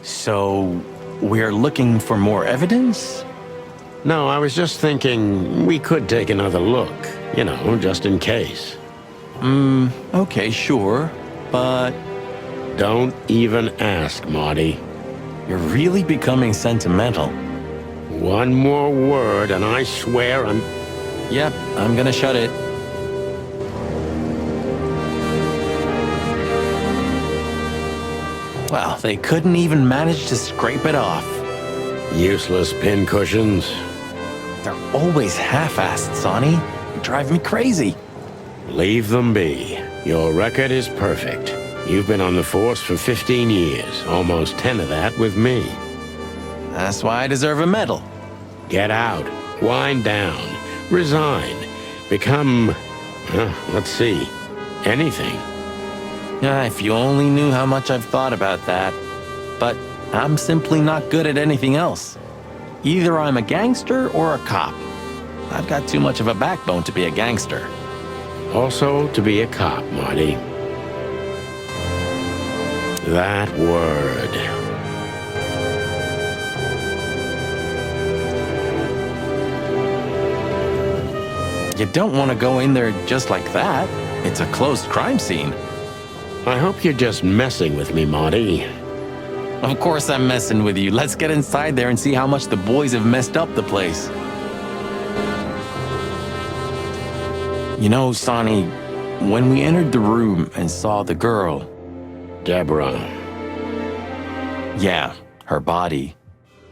So, we're looking for more evidence? No, I was just thinking we could take another look, just in case. Okay, sure, but... Don't even ask, Marty. You're really becoming sentimental. One more word and I swear I'm... Yep, I'm gonna shut it. Well, they couldn't even manage to scrape it off. Useless pincushions. They're always half-assed, Sonny. You drive me crazy. Leave them be. Your record is perfect. You've been on the force for 15 years, almost 10 of that with me. That's why I deserve a medal. Get out. Wind down. Resign. Become... let's see. Anything. If you only knew how much I've thought about that. But I'm simply not good at anything else. Either I'm a gangster or a cop. I've got too much of a backbone to be a gangster. Also to be a cop, Marty. That word. You don't want to go in there just like that. It's a closed crime scene. I hope you're just messing with me, Marty. Of course I'm messing with you. Let's get inside there and see how much the boys have messed up the place. You know, Sonny, when we entered the room and saw the girl... Deborah. Yeah, her body.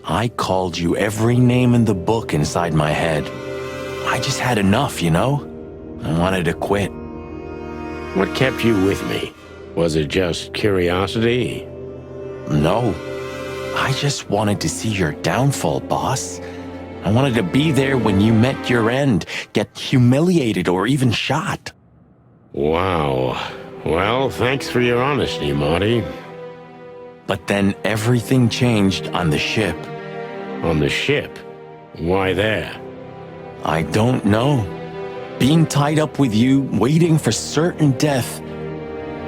I called you every name in the book inside my head. I just had enough, I wanted to quit. What kept you with me? Was it just curiosity? No. I just wanted to see your downfall, boss. I wanted to be there when you met your end, get humiliated or even shot. Wow. Well, thanks for your honesty, Marty. But then everything changed on the ship. On the ship? Why there? I don't know. Being tied up with you, waiting for certain death.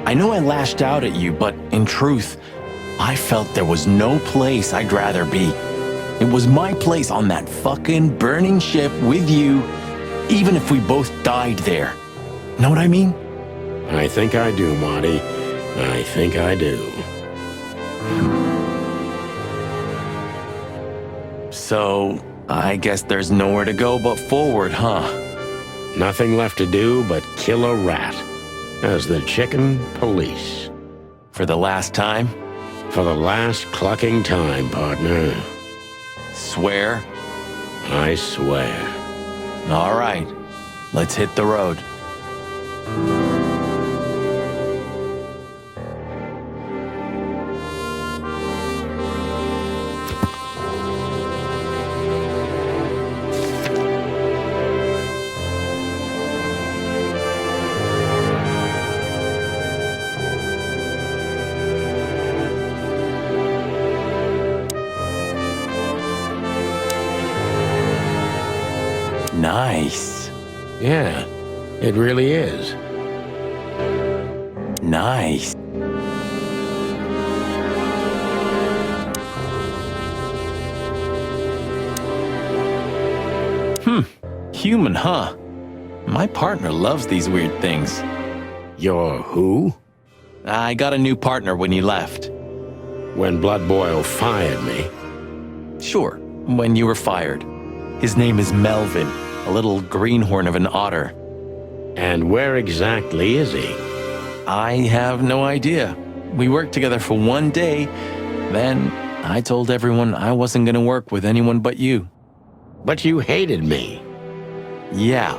I know I lashed out at you, but in truth, I felt there was no place I'd rather be. It was my place on that fucking burning ship with you, even if we both died there. Know what I mean? I think I do, Marty. I think I do. So, I guess there's nowhere to go but forward, huh? Nothing left to do but kill a rat. As the chicken police. For the last time? For the last clucking time, partner. Swear? I swear. All right. Let's hit the road. Nice. Yeah, it really is. Nice. Human, huh? My partner loves these weird things. Your who? I got a new partner when you left. When Blood Boil fired me. Sure, when you were fired. His name is Melvin, a little greenhorn of an otter. And where exactly is he? I have no idea. We worked together for one day, then I told everyone I wasn't gonna work with anyone but you. But you hated me. Yeah.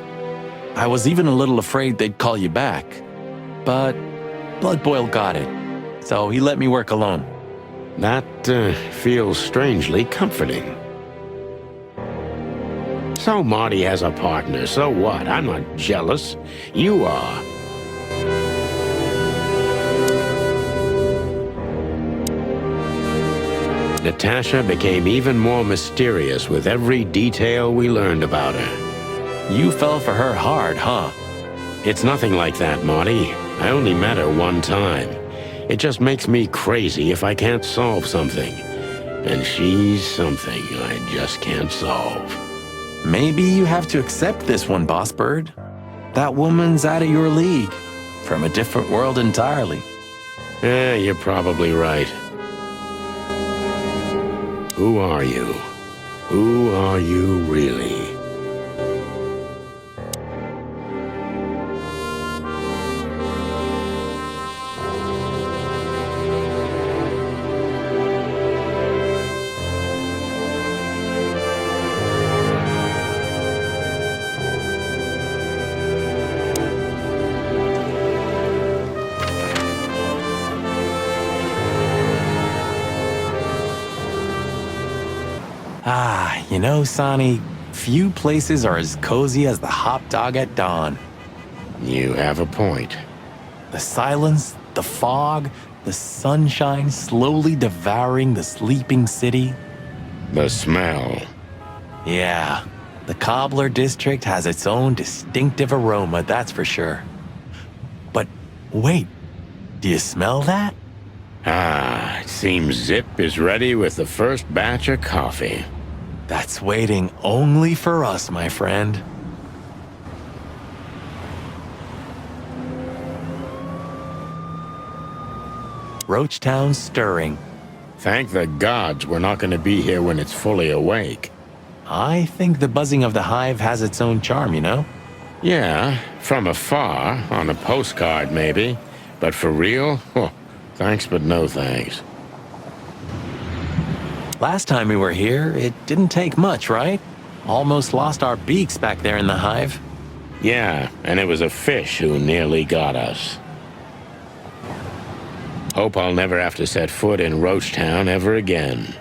I was even a little afraid they'd call you back. But Blood Boil got it, so he let me work alone. That feels strangely comforting. So Marty has a partner, so what? I'm not jealous. You are. Natasha became even more mysterious with every detail we learned about her. You fell for her hard, huh? It's nothing like that, Marty. I only met her one time. It just makes me crazy if I can't solve something. And she's something I just can't solve. Maybe you have to accept this one, Boss Bird. That woman's out of your league. From a different world entirely. You're probably right. Who are you? Who are you really? You know, Sonny, few places are as cozy as the hop dog at dawn. You have a point. The silence, the fog, the sunshine slowly devouring the sleeping city. The smell. Yeah, the Cobbler District has its own distinctive aroma, that's for sure. But wait, do you smell that? It seems Zip is ready with the first batch of coffee. That's waiting only for us, my friend. Roachtown's stirring. Thank the gods we're not going to be here when it's fully awake. I think the buzzing of the hive has its own charm, you know? Yeah, from afar, on a postcard maybe. But for real? Thanks but no thanks. Last time we were here, it didn't take much, right? Almost lost our beaks back there in the hive. Yeah, and it was a fish who nearly got us. Hope I'll never have to set foot in Roachtown ever again.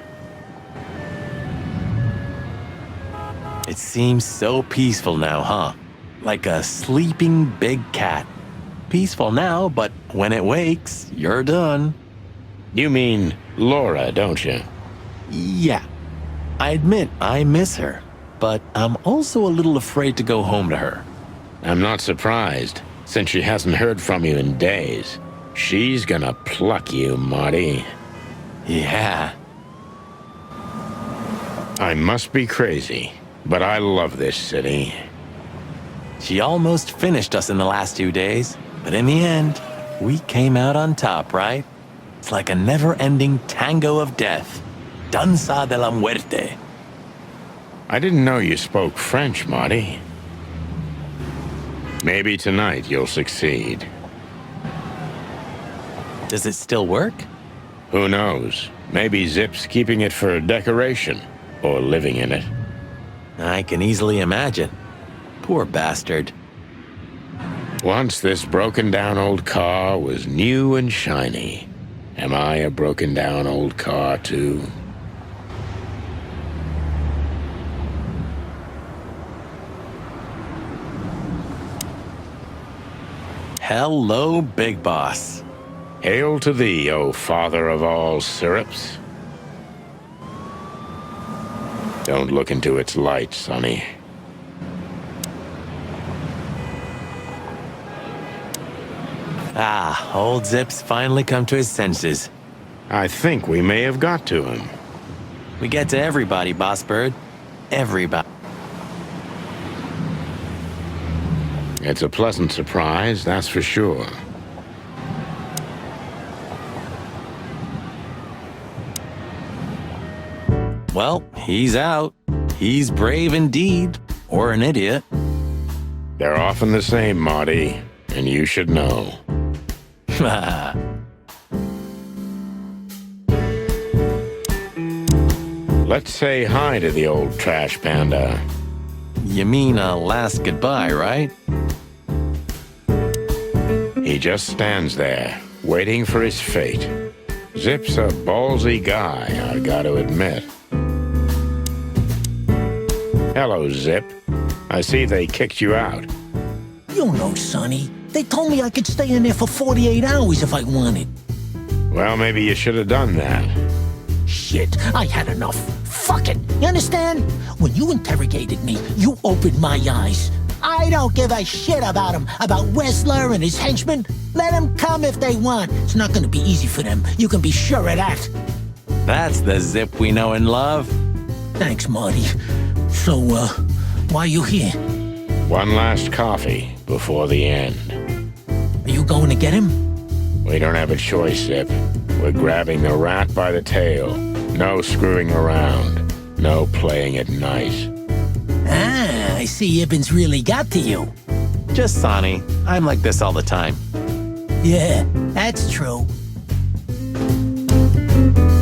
It seems so peaceful now, huh? Like a sleeping big cat. Peaceful now, but when it wakes, you're done. You mean Laura, don't you? Yeah. I admit I miss her, but I'm also a little afraid to go home to her. I'm not surprised, since she hasn't heard from you in days. She's gonna pluck you, Marty. Yeah. I must be crazy, but I love this city. She almost finished us in the last 2 days, but in the end, we came out on top, right? It's like a never-ending tango of death. Danza de la muerte. I didn't know you spoke French, Marty. Maybe tonight you'll succeed. Does it still work? Who knows? Maybe Zip's keeping it for decoration, or living in it. I can easily imagine. Poor bastard. Once this broken-down old car was new and shiny. Am I a broken-down old car, too? Hello, Big Boss. Hail to thee, O father of all syrups. Don't look into its light, Sonny. Old Zip's finally come to his senses. I think we may have got to him. We get to everybody, Boss Bird. Everybody. It's a pleasant surprise, that's for sure. Well, he's out. He's brave indeed, or an idiot. They're often the same, Marty, and you should know. Let's say hi to the old trash panda. You mean a last goodbye, right? He just stands there, waiting for his fate. Zip's a ballsy guy, I gotta admit. Hello, Zip. I see they kicked you out. You know, Sonny. They told me I could stay in there for 48 hours if I wanted. Well, maybe you should have done that. Shit, I had enough. Fuck it. You understand? When you interrogated me, you opened my eyes. I don't give a shit about him, about Wessler and his henchmen. Let them come if they want. It's not gonna be easy for them. You can be sure of that. That's the Zip we know and love. Thanks, Marty. So, why are you here? One last coffee before the end. Are you going to get him? We don't have a choice, Zip. We're grabbing the rat by the tail. No screwing around. No playing it nice. Ah, I see Ibben's really got to you. Just Sonny. I'm like this all the time. Yeah, that's true.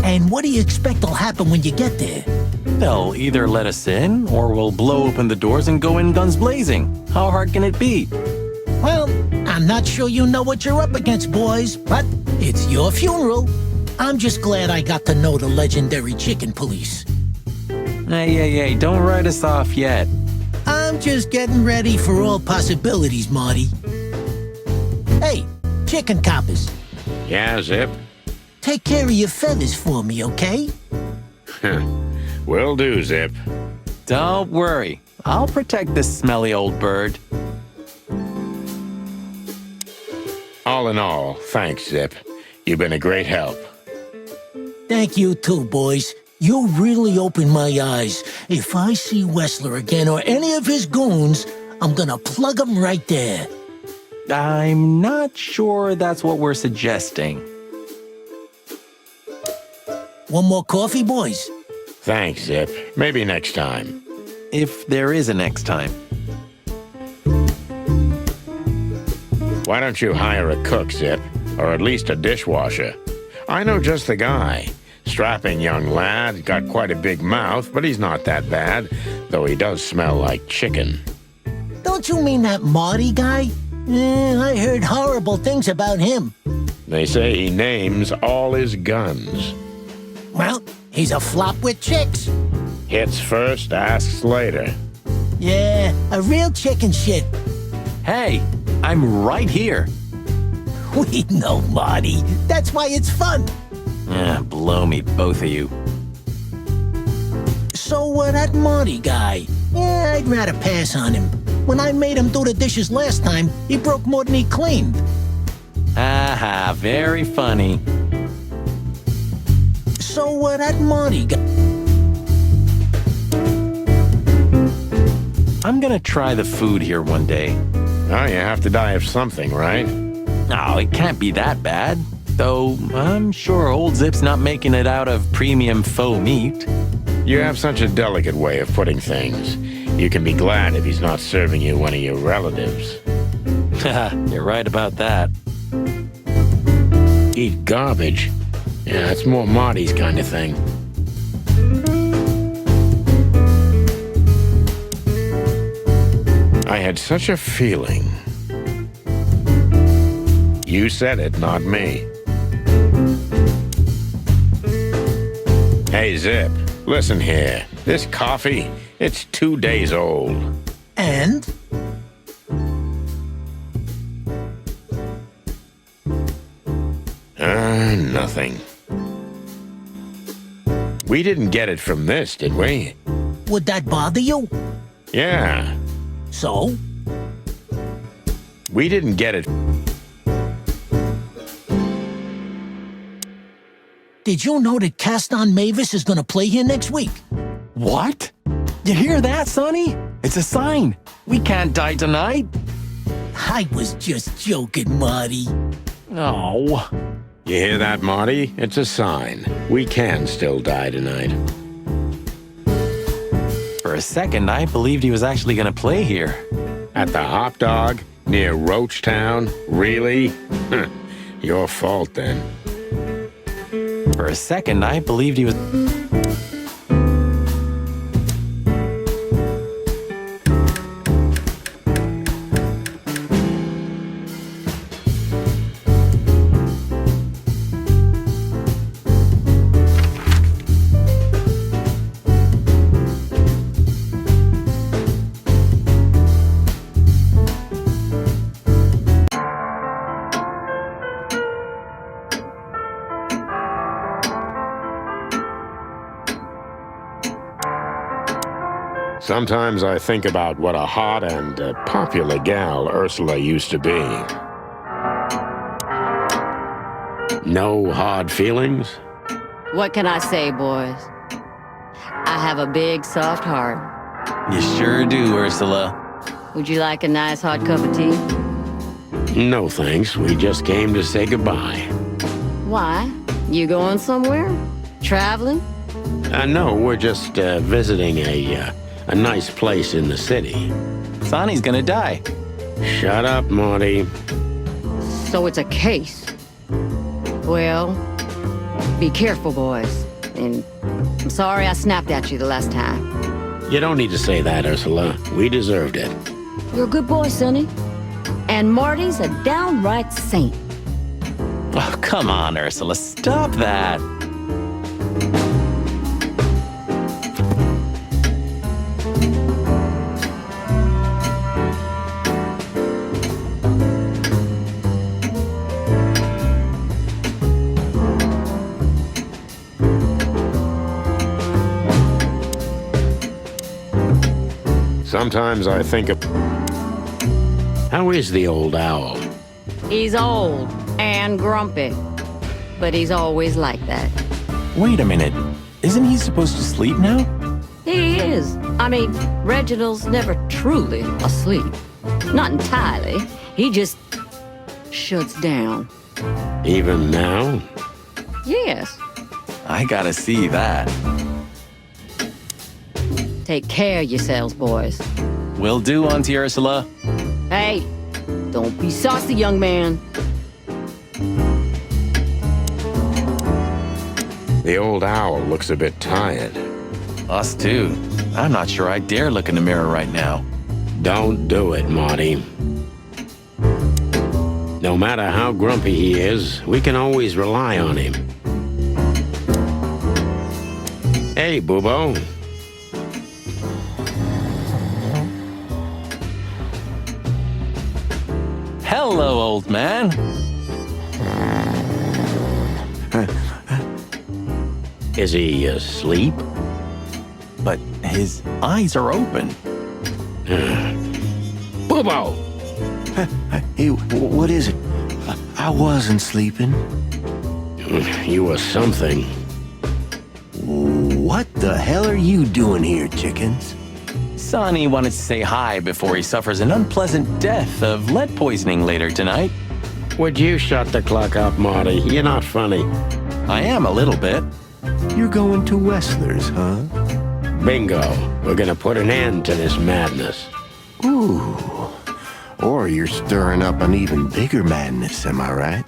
And what do you expect will happen when you get there? They'll either let us in, or we'll blow open the doors and go in guns blazing. How hard can it be? Well, I'm not sure you know what you're up against, boys, but it's your funeral. I'm just glad I got to know the legendary chicken police. Hey, don't write us off yet. I'm just getting ready for all possibilities, Marty. Hey, chicken coppers, Yeah, Zip? take care of your feathers for me, okay? Will do, Zip. Don't worry. I'll protect this smelly old bird. All in all, thanks, Zip. You've been a great help. Thank you too, boys. You really opened my eyes. If I see Wessler again or any of his goons, I'm gonna plug them right there. I'm not sure that's what we're suggesting. One more coffee, boys? Thanks, Zip. Maybe next time. If there is a next time. Why don't you hire a cook, Zip? Or at least a dishwasher? I know just the guy. Strapping young lad, got quite a big mouth, but he's not that bad, though he does smell like chicken. Don't you mean that Marty guy? I heard horrible things about him. They say he names all his guns. Well, he's a flop with chicks. Hits first, asks later. Yeah, a real chicken shit. Hey, I'm right here. We know, Marty. That's why it's fun. Blow me, both of you. So, that Marty guy, I'd rather pass on him. When I made him do the dishes last time, he broke more than he cleaned. Aha, very funny. So, that Marty guy... I'm gonna try the food here one day. Oh, you have to die of something, right? Oh, it can't be that bad. Though, I'm sure old Zip's not making it out of premium faux meat. You have such a delicate way of putting things. You can be glad if he's not serving you one of your relatives. You're right about that. Eat garbage? Yeah, it's more Marty's kind of thing. I had such a feeling. You said it, not me. Hey, Zip, listen here. This coffee, it's 2 days old. And? Nothing. We didn't get it from this, did we? Would that bother you? Yeah. So? We didn't get it. Did you know that Caston Mavis is gonna play here next week? What? You hear that, Sonny? It's a sign. We can't die tonight. I was just joking, Marty. Oh. You hear that, Marty? It's a sign. We can still die tonight. For a second, I believed he was actually gonna play here. At the Hop Dog, near Roachtown? Really? Your fault, then. For a second, I believed he was... Sometimes I think about what a hot and popular gal Ursula used to be. No hard feelings? What can I say, boys? I have a big, soft heart. You sure do, Ursula. Would you like a nice hot cup of tea? No thanks, we just came to say goodbye. Why? You going somewhere? Traveling? No, we're just visiting a nice place in the city. Sonny's gonna die. Shut up, Marty. So it's a case. Well, be careful, boys. And I'm sorry I snapped at you the last time. You don't need to say that, Ursula. We deserved it. You're a good boy, Sonny. And Marty's a downright saint. Oh, come on, Ursula. Stop that. Sometimes I think of... How is the old owl? He's old and grumpy, but he's always like that. Wait a minute. Isn't he supposed to sleep now? He is. I mean, Reginald's never truly asleep. Not entirely. He just shuts down. Even now? Yes. I gotta see that. Take care of yourselves, boys. Will do, Auntie Ursula. Hey, don't be saucy, young man. The old owl looks a bit tired. Us too. I'm not sure I dare look in the mirror right now. Don't do it, Marty. No matter how grumpy he is, we can always rely on him. Hey, Boobo. Hello, old man. Is he asleep? But his eyes are open. Boobo! Hey, what is it? I wasn't sleeping. You were something. What the hell are you doing here, chickens? Sonny wanted to say hi before he suffers an unpleasant death of lead poisoning later tonight. Would you shut the clock up, Marty? You're not funny. I am a little bit. You're going to Wessler's, huh? Bingo. We're gonna put an end to this madness. Ooh. Or you're stirring up an even bigger madness, am I right?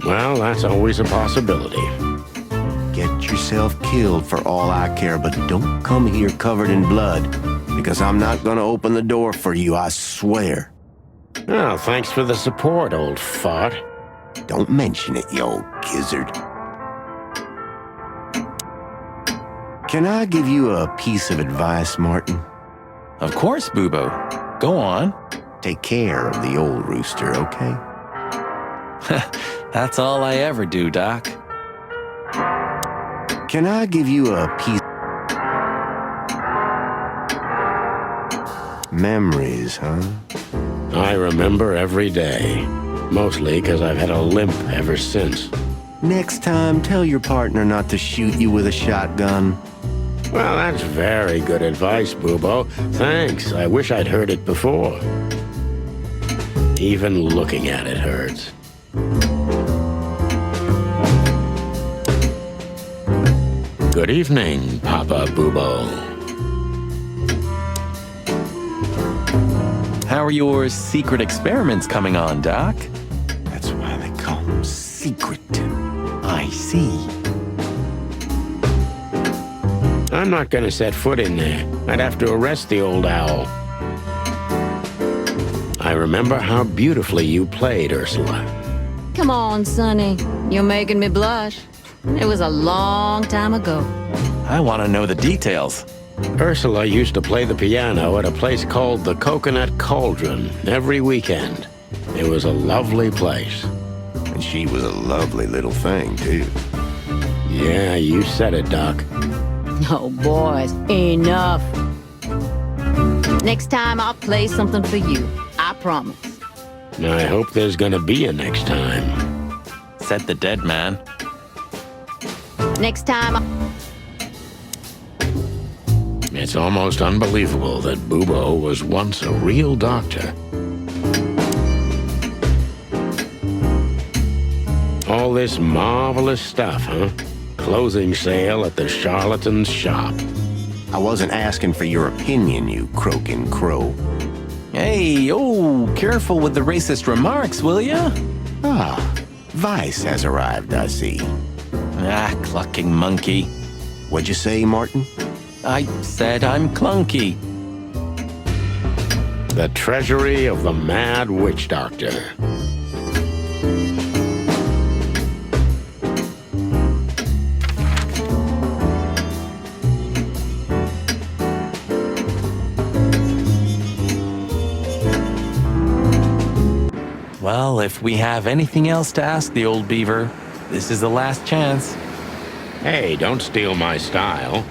Well, that's always a possibility. Get yourself killed for all I care, but don't come here covered in blood, because I'm not gonna open the door for you, I swear. Oh, thanks for the support, old fart. Don't mention it, you old gizzard. Can I give you a piece of advice, Martin? Of course, Boobo. Go on. Take care of the old rooster, okay? That's all I ever do, Doc. Can I give you a piece? Memories, huh? I remember every day. Mostly because I've had a limp ever since. Next time, tell your partner not to shoot you with a shotgun. Well, that's very good advice, Boobo. Thanks. I wish I'd heard it before. Even looking at it hurts. Good evening, Papa Boobo. How are your secret experiments coming on, Doc? That's why they call them secret. I see. I'm not gonna set foot in there. I'd have to arrest the old owl. I remember how beautifully you played, Ursula. Come on, Sonny. You're making me blush. It was a long time ago. I want to know the details. Ursula used to play the piano at a place called the Coconut Cauldron every weekend. It was a lovely place. And she was a lovely little thing, too. Yeah, you said it, Doc. Oh, boys, enough. Next time I'll play something for you. I promise. I hope there's gonna be a next time. Said the dead man. Next time. It's almost unbelievable that Boobo was once a real doctor. All this marvelous stuff, huh? Closing sale at the charlatan's shop. I wasn't asking for your opinion, you croaking crow. Hey, oh, careful with the racist remarks, will ya? Ah, Vice has arrived, I see. Ah, clucking monkey. What'd you say, Martin? I said I'm clunky. The treasury of the mad witch doctor. Well, if we have anything else to ask the old beaver, this is the last chance. Hey, don't steal my style.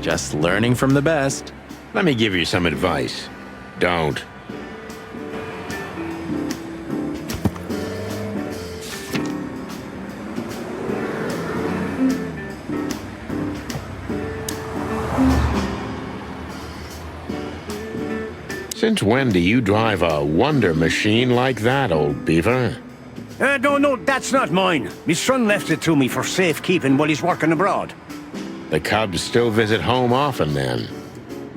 Just learning from the best. Let me give you some advice. Don't. Since when do you drive a wonder machine like that, old beaver? No, that's not mine. My son left it to me for safekeeping while he's working abroad. The Cubs still visit home often, then.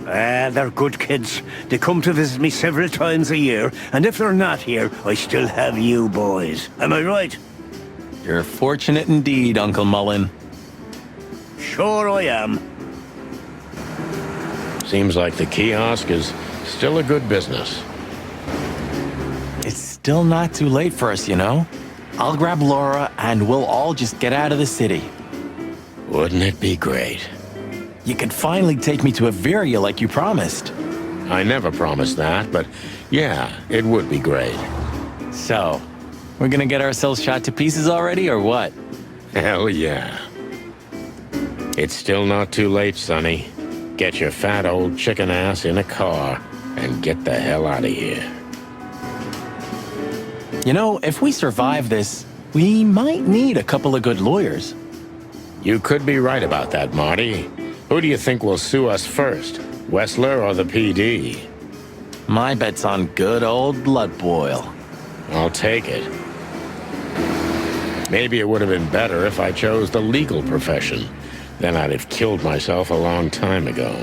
They're good kids. They come to visit me several times a year, and if they're not here, I still have you boys. Am I right? You're fortunate indeed, Uncle Mullen. Sure I am. Seems like the kiosk is still a good business. It's still not too late for us, you know? I'll grab Laura and we'll all just get out of the city. Wouldn't it be great? You could finally take me to Averia like you promised. I never promised that, but yeah, it would be great. So, we're gonna get ourselves shot to pieces already, or what? Hell yeah. It's still not too late, Sonny. Get your fat old chicken ass in a car and get the hell out of here. You know, if we survive this, we might need a couple of good lawyers. You could be right about that, Marty. Who do you think will sue us first, Wessler or the PD? My bet's on good old blood boil. I'll take it. Maybe it would have been better if I chose the legal profession. Then I'd have killed myself a long time ago.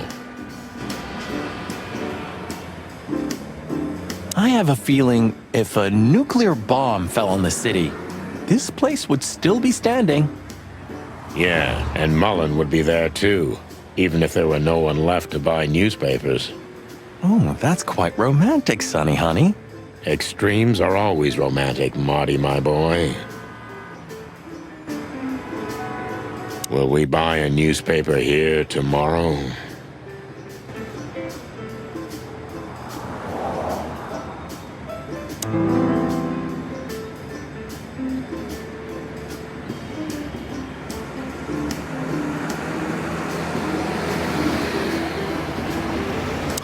I have a feeling if a nuclear bomb fell on the city, this place would still be standing. Yeah, and Mullen would be there too, even if there were no one left to buy newspapers. Oh, that's quite romantic, Sonny, honey. Extremes are always romantic, Marty, my boy. Will we buy a newspaper here tomorrow?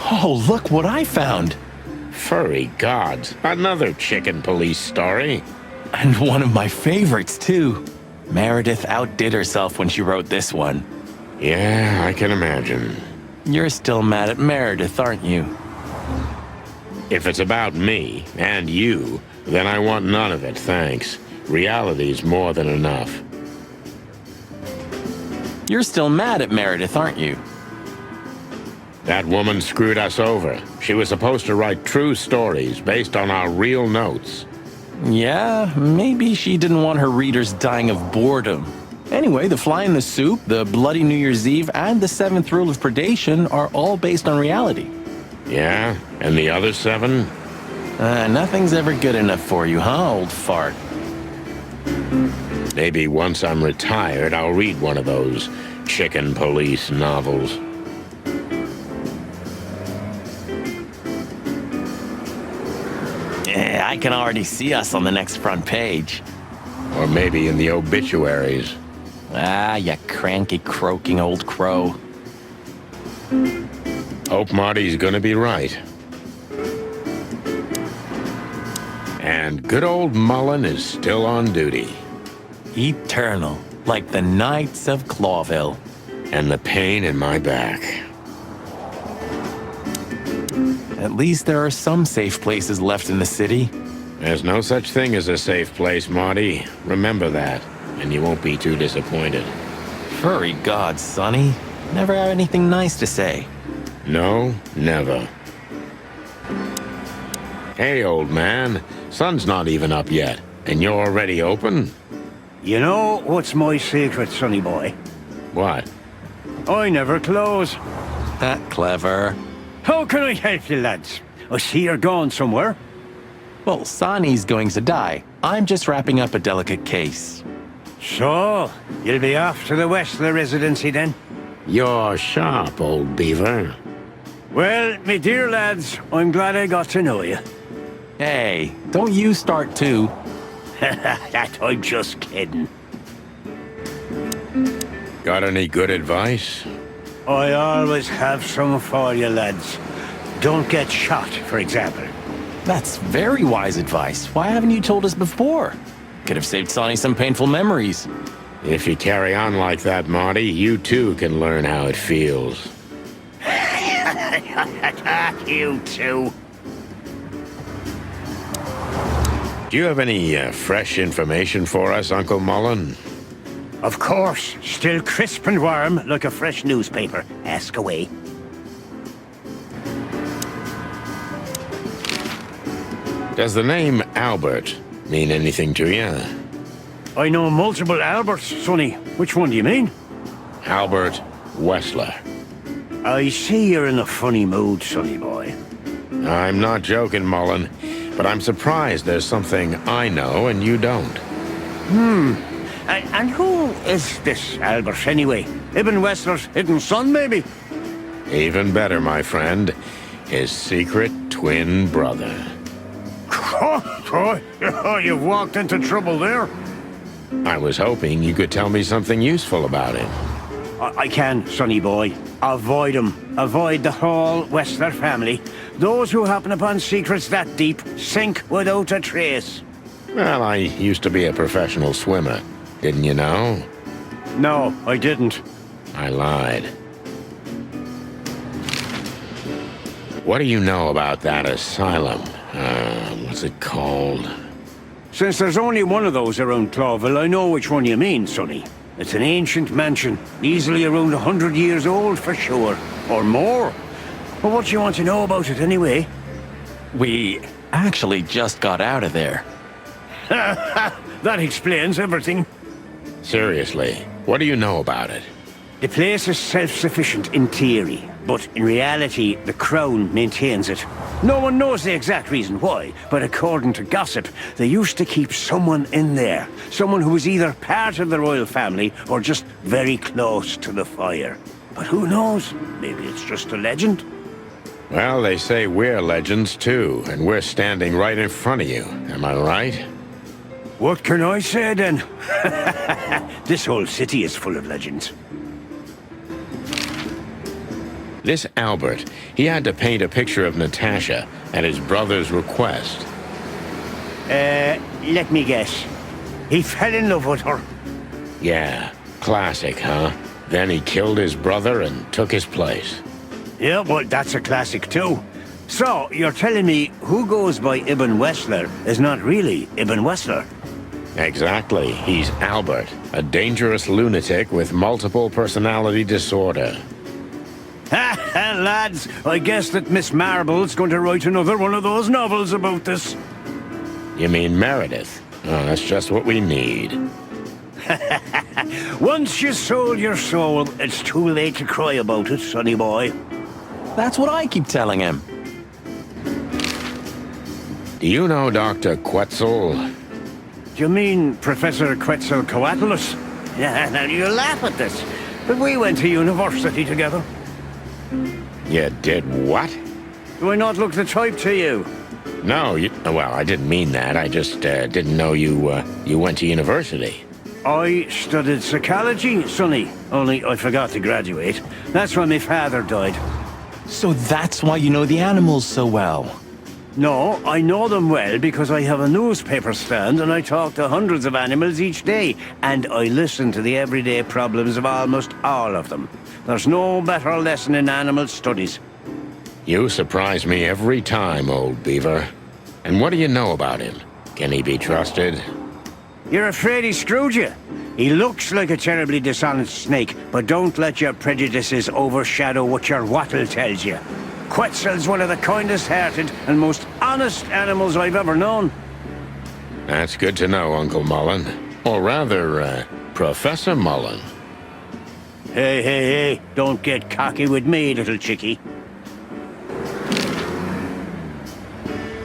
Oh, look what I found. Furry gods, another chicken police story. And one of my favorites, too. Meredith outdid herself when she wrote this one. Yeah, I can imagine. You're still mad at Meredith, aren't you? If it's about me and you, then I want none of it, thanks. Reality's more than enough. You're still mad at Meredith, aren't you? That woman screwed us over. She was supposed to write true stories based on our real notes. Yeah, maybe she didn't want her readers dying of boredom. Anyway, The Fly in the Soup, The Bloody New Year's Eve, and The Seventh Rule of Predation are all based on reality. Yeah? And the other 7? Nothing's ever good enough for you, huh, old fart? Maybe once I'm retired, I'll read one of those chicken police novels. Yeah, I can already see us on the next front page. Or maybe in the obituaries. Ah, you cranky, croaking old crow. Hope Marty's gonna be right. And good old Mullen is still on duty. Eternal, like the Knights of Clawville. And the pain in my back. At least there are some safe places left in the city. There's no such thing as a safe place, Marty. Remember that, and you won't be too disappointed. Furry gods, Sonny. Never have anything nice to say. No, never. Hey, old man. Sun's not even up yet, and you're already open? You know what's my secret, sonny boy? What? I never close. That clever. How can I help you, lads? I see you're going somewhere. Well, Sonny's going to die. I'm just wrapping up a delicate case. So, you'll be off to the Westler residency then? You're sharp, old beaver. Well, me dear lads, I'm glad I got to know you. Hey, don't you start too. That I'm just kidding. Got any good advice? I always have some for you, lads. Don't get shot, for example. That's very wise advice. Why haven't you told us before? Could have saved Sonny some painful memories. If you carry on like that, Marty, you too can learn how it feels. You too. Do you have any fresh information for us, Uncle Mullen? Of course. Still crisp and warm, like a fresh newspaper. Ask away. Does the name Albert mean anything to you? I know multiple Alberts, Sonny. Which one do you mean? Albert Wessler. I see you're in a funny mood, sonny boy. I'm not joking, Mullen, but I'm surprised there's something I know and you don't. And who is this Albert, anyway? Ibn Wessler's hidden son, maybe? Even better, my friend. His secret twin brother. Oh, you've walked into trouble there. I was hoping you could tell me something useful about him. I can, sonny boy. Avoid him. Avoid the whole Wessler family. Those who happen upon secrets that deep sink without a trace. Well, I used to be a professional swimmer. Didn't you know? No, I didn't. I lied. What do you know about that asylum? What's it called? Since there's only one of those around Clawville, I know which one you mean, sonny. It's an ancient mansion, easily around 100 years old for sure. Or more. But what do you want to know about it anyway? We actually just got out of there. That explains everything. Seriously, what do you know about it? The place is self-sufficient in theory, but in reality, the Crown maintains it. No one knows the exact reason why, but according to gossip, they used to keep someone in there. Someone who was either part of the royal family or just very close to the fire. But who knows? Maybe it's just a legend. Well, they say we're legends too, and we're standing right in front of you. Am I right? What can I say then? This whole city is full of legends. This Albert, he had to paint a picture of Natasha at his brother's request. Let me guess. He fell in love with her. Yeah, classic, huh? Then he killed his brother and took his place. Yeah, well, that's a classic too. So, you're telling me who goes by Ibn Wessler is not really Ibn Wessler? Exactly. He's Albert, a dangerous lunatic with multiple personality disorder. Ha ha, lads! I guess that Miss Marble's going to write another one of those novels about this. You mean Meredith? Oh, that's just what we need. Once you sold your soul, it's too late to cry about it, sonny boy. That's what I keep telling him. Do you know Dr. Quetzal? Do you mean Professor Quetzalcoatlus? Yeah, now you laugh at this, but we went to university together. You did what? Do I not look the type to you? No, well, I didn't mean that. I just didn't know you went to university. I studied psychology, sonny, only I forgot to graduate. That's when my father died. So that's why you know the animals so well. No, I know them well because I have a newspaper stand and I talk to hundreds of animals each day, and I listen to the everyday problems of almost all of them. There's no better lesson in animal studies. You surprise me every time, old beaver. And what do you know about him? Can he be trusted? You're afraid he screwed you? He looks like a terribly dishonest snake, but don't let your prejudices overshadow what your wattle tells you. Quetzal's one of the kindest-hearted and most honest animals I've ever known. That's good to know, Uncle Mullen. Or rather, Professor Mullen. Hey, don't get cocky with me, little chickie.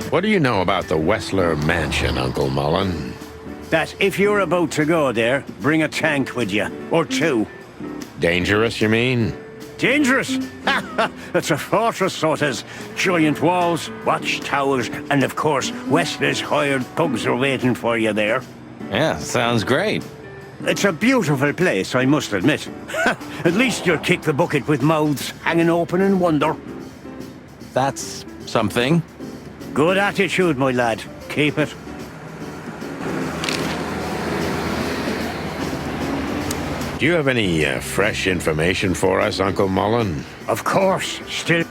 What do you know about the Wessler Mansion, Uncle Mullen? That if you're about to go there, bring a tank with you. Or two. Dangerous, you mean? Dangerous? It's a fortress, so it has. Giant walls, watchtowers, and of course, Wessler's hired thugs are waiting for you there. Yeah, sounds great. It's a beautiful place, I must admit. At least you'll kick the bucket with mouths hanging open in wonder. That's something. Good attitude, my lad. Keep it. Do you have any fresh information for us, Uncle Mullen? Of course. Still